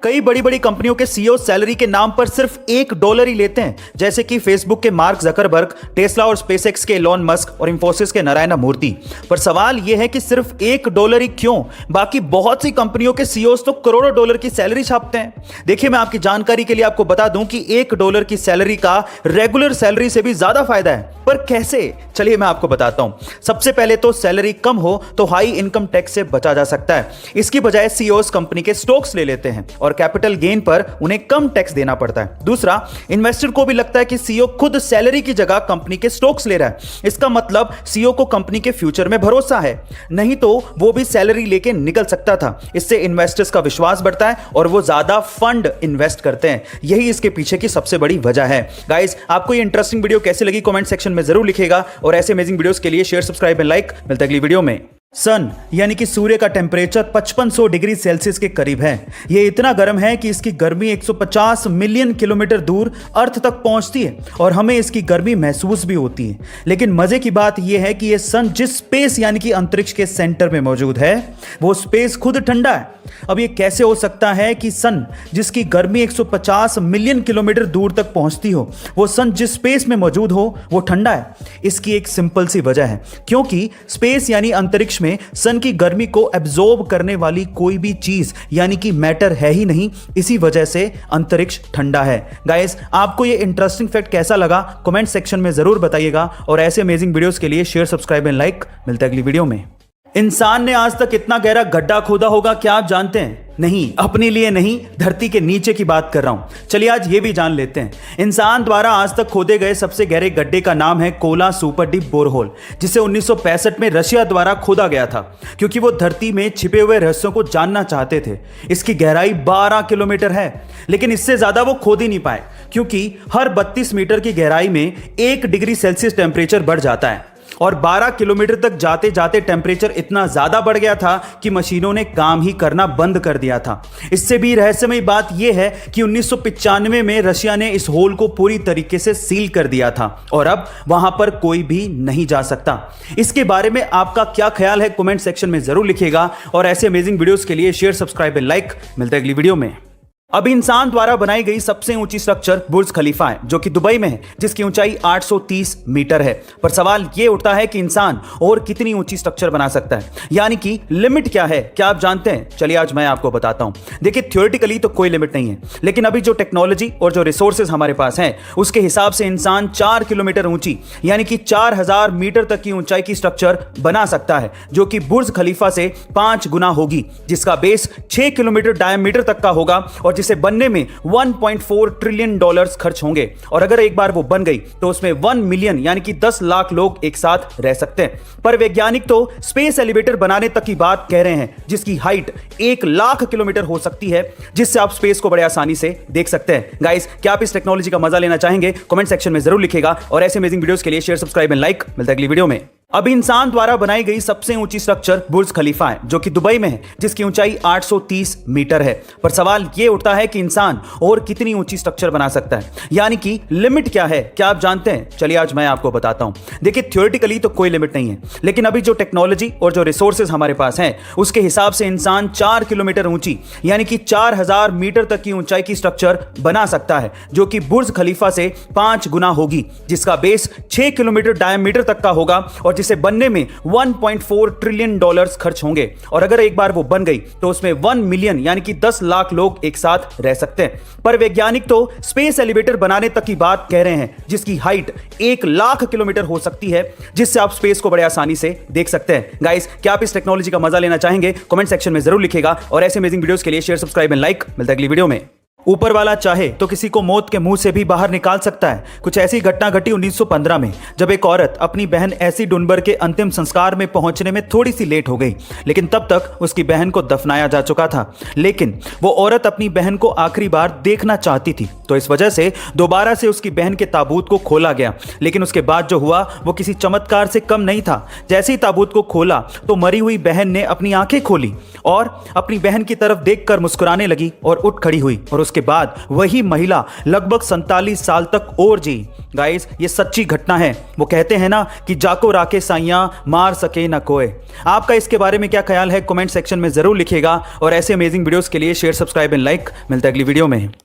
कई बड़ी बड़ी कंपनियों के सीईओ सैलरी के नाम पर सिर्फ $1 ही लेते हैं, जैसे कि फेसबुक के मार्क जकरबर्ग, टेस्ला और स्पेसएक्स के एलोन मस्क और इंफोसिस के नारायण मूर्ति। पर सवाल यह है कि सिर्फ $1 ही क्यों? बाकी बहुत सी कंपनियों के सीईओ तो करोड़ों डॉलर की सैलरी छापते हैं। देखिए, मैं आपकी जानकारी के लिए आपको बता दूं कि $1 की सैलरी का रेगुलर सैलरी से भी ज्यादा फायदा है। पर कैसे? चलिए मैं आपको बताता हूं। सबसे पहले तो सैलरी कम हो तो हाई इनकम टैक्स से बचा जा सकता है। इसकी बजाय सीईओस कंपनी के स्टॉक्स ले लेते हैं और कैपिटल गेन पर उन्हें कम टैक्स देना पड़ता है। दूसरा, इन्वेस्टर को भी लगता है कि सीईओ खुद सैलरी की जगह कंपनी के स्टॉक्स ले रहा है। इसका मतलब सीईओ को कंपनी के फ्यूचर में भरोसा है, नहीं तो वो भी सैलरी लेके निकल सकता था। इससे इन्वेस्टर्स का विश्वास बढ़ता है और वो ज्यादा फंड इन्वेस्ट करते हैं। यही इसके पीछे की सबसे बड़ी वजह है। गाइस, आपको ये इंटरेस्टिंग वीडियो कैसी लगी कमेंट सेक्शन में जरूर लिखिएगा और ऐसे अमेजिंग वीडियोस के लिए शेयर, सब्सक्राइब एंड लाइक। मिलता है अगली वीडियो में। सन यानी कि सूर्य का टेम्परेचर 5500 डिग्री सेल्सियस के करीब है। यह इतना गर्म है कि इसकी गर्मी 150 मिलियन किलोमीटर दूर अर्थ तक पहुंचती है और हमें इसकी गर्मी महसूस भी होती है। लेकिन मजे की बात यह है कि यह सन जिस स्पेस यानी कि अंतरिक्ष के सेंटर में मौजूद है, वो स्पेस खुद ठंडा है। अब यह कैसे हो सकता है कि सन जिसकी गर्मी 150 मिलियन किलोमीटर दूर तक पहुंचती हो, वो सन जिस स्पेस में मौजूद हो वो ठंडा है? इसकी एक सिंपल सी वजह है, क्योंकि स्पेस यानी अंतरिक्ष में सन की गर्मी को एब्जॉर्ब करने वाली कोई भी चीज यानी कि मैटर है ही नहीं। इसी वजह से अंतरिक्ष ठंडा है। गाइस, आपको ये इंटरेस्टिंग फैक्ट कैसा लगा कमेंट सेक्शन में जरूर बताइएगा और ऐसे अमेजिंग वीडियोस के लिए शेयर, सब्सक्राइब एंड लाइक। मिलता है अगली वीडियो में। इंसान ने आज तक इतना गहरा गड्ढा खोदा होगा क्या आप जानते हैं? नहीं, अपने लिए नहीं, धरती के नीचे की बात कर रहा हूं। चलिए आज ये भी जान लेते हैं। इंसान द्वारा आज तक खोदे गए सबसे गहरे गड्ढे का नाम है कोला सुपर डीप बोरहोल, जिसे 1965 में रशिया द्वारा खोदा गया था, क्योंकि वो धरती में छिपे हुए रहस्यों को जानना चाहते थे। इसकी गहराई 12 किलोमीटर है, लेकिन इससे ज्यादा वो खोद ही नहीं पाए, क्योंकि हर 32 मीटर की गहराई में 1 डिग्री सेल्सियस टेम्परेचर बढ़ जाता है और 12 किलोमीटर तक जाते जाते टेम्परेचर इतना ज्यादा बढ़ गया था कि मशीनों ने काम ही करना बंद कर दिया था। इससे भी रहस्यमयी बात यह है कि 1995 में रशिया ने इस होल को पूरी तरीके से सील कर दिया था और अब वहां पर कोई भी नहीं जा सकता। इसके बारे में आपका क्या ख्याल है कमेंट सेक्शन में जरूर लिखिएगा और ऐसे अमेजिंग वीडियोस के लिए शेयर, सब्सक्राइब एंड लाइक। मिलते हैं अगली वीडियो में। अब इंसान द्वारा बनाई गई सबसे ऊंची स्ट्रक्चर बुर्ज खलीफा है, जो कि दुबई में है, जिसकी ऊंचाई 830 मीटर है। पर सवाल यह उठता है कि इंसान और कितनी ऊंची स्ट्रक्चर बना सकता है, यानी कि लिमिट क्या है? क्या आप जानते हैं? चलिए आज मैं आपको बताता हूं। देखिए, थ्योरेटिकली तो कोई लिमिट नहीं है, लेकिन अभी जो टेक्नोलॉजी और जो रिसोर्सेज हमारे पास हैं, उसके हिसाब से इंसान 4 किलोमीटर ऊंची यानी कि 4000 मीटर तक की ऊंचाई की स्ट्रक्चर बना सकता है, जो कि बुर्ज खलीफा से 5 गुना होगी, जिसका बेस 6 किलोमीटर डायमीटर तक का होगा और जिसे बनने में $1.4 ट्रिलियन खर्च होंगे। और अगर एक बार वो बन गई तो उसमें 1 मिलियन यानी कि 10 लाख लोग एक साथ रह सकते हैं। पर वैज्ञानिक तो स्पेस एलिवेटर बनाने तक की बात कह रहे हैं, जिसकी हाइट 1 लाख किलोमीटर हो सकती है, जिससे आप स्पेस को बड़े आसानी से देख सकते हैं। गाइस, क्या आप इस टेक्नोलॉजी का मजा लेना चाहेंगे? कमेंट सेक्शन में जरूर लिखिएगा और ऐसे अमेजिंग वीडियोस के लिए शेयर, सब्सक्राइब एंड लाइक। मिलता है अगली वीडियो में। अब इंसान द्वारा बनाई गई सबसे ऊंची स्ट्रक्चर बुर्ज खलीफा है, जो कि दुबई में है, जिसकी ऊंचाई 830 मीटर है। पर सवाल यह उठता है कि इंसान और कितनी ऊंची स्ट्रक्चर बना सकता है, यानी कि लिमिट क्या है? क्या आप जानते हैं? चलिए आज मैं आपको बताता हूं। देखिए, थ्योरेटिकली तो कोई लिमिट नहीं है, लेकिन अभी जो टेक्नोलॉजी और जो रिसोर्सेज हमारे पास हैं, उसके हिसाब से इंसान 4 किलोमीटर ऊंची यानी कि 4000 मीटर तक की ऊंचाई की स्ट्रक्चर बना सकता है, जो कि बुर्ज खलीफा से 5 गुना होगी, जिसका बेस 6 किलोमीटर डायमीटर तक का होगा और जिसे बनने में $1.4 ट्रिलियन खर्च होंगे। और अगर एक बार वो बन गई तो उसमें 1 मिलियन यानी कि 10 लाख लोग एक साथ रह सकते हैं। पर वैज्ञानिक तो स्पेस एलिवेटर बनाने तक की बात कह रहे हैं, जिसकी हाइट 1 लाख किलोमीटर हो सकती है, जिससे आप स्पेस को बड़े आसानी से देख सकते हैं। गाइस, क्या आप इस टेक्नोलॉजी का मजा लेना चाहेंगे? कमेंट सेक्शन में जरूर लिखिएगा और ऐसे अमेजिंग वीडियोस के लिए शेयर, सब्सक्राइब एंड लाइक। मिलता है अगली वीडियो में। ऊपर वाला चाहे तो किसी को मौत के मुंह से भी बाहर निकाल सकता है। कुछ ऐसी घटना घटी 1915 में, जब एक औरत अपनी बहन एसी डुनबर के अंतिम संस्कार में पहुंचने में थोड़ी सी लेट हो गई, लेकिन तब तक उसकी बहन को दफनाया जा चुका था। लेकिन वो औरत अपनी बहन को आखिरी बार देखना चाहती थी, तो इस वजह से दोबारा से उसकी बहन के ताबूत को खोला गया। लेकिन उसके बाद जो हुआ वो किसी चमत्कार से कम नहीं था। जैसे ही ताबूत को खोला तो मरी हुई बहन ने अपनी आंखें खोली और अपनी बहन की तरफ देखकर मुस्कुराने लगी और उठ खड़ी हुई और उसके उसके बाद वही महिला लगभग 47 साल तक और जी। गाइस, ये सच्ची घटना है। वो कहते हैं ना कि जाको राके साइयां मार सके ना कोई। आपका इसके बारे में क्या ख्याल है? कमेंट सेक्शन में जरूर लिखिएगा और ऐसे अमेजिंग वीडियोस के लिए शेयर, सब्सक्राइब एंड लाइक। मिलता है अगली वीडियो में।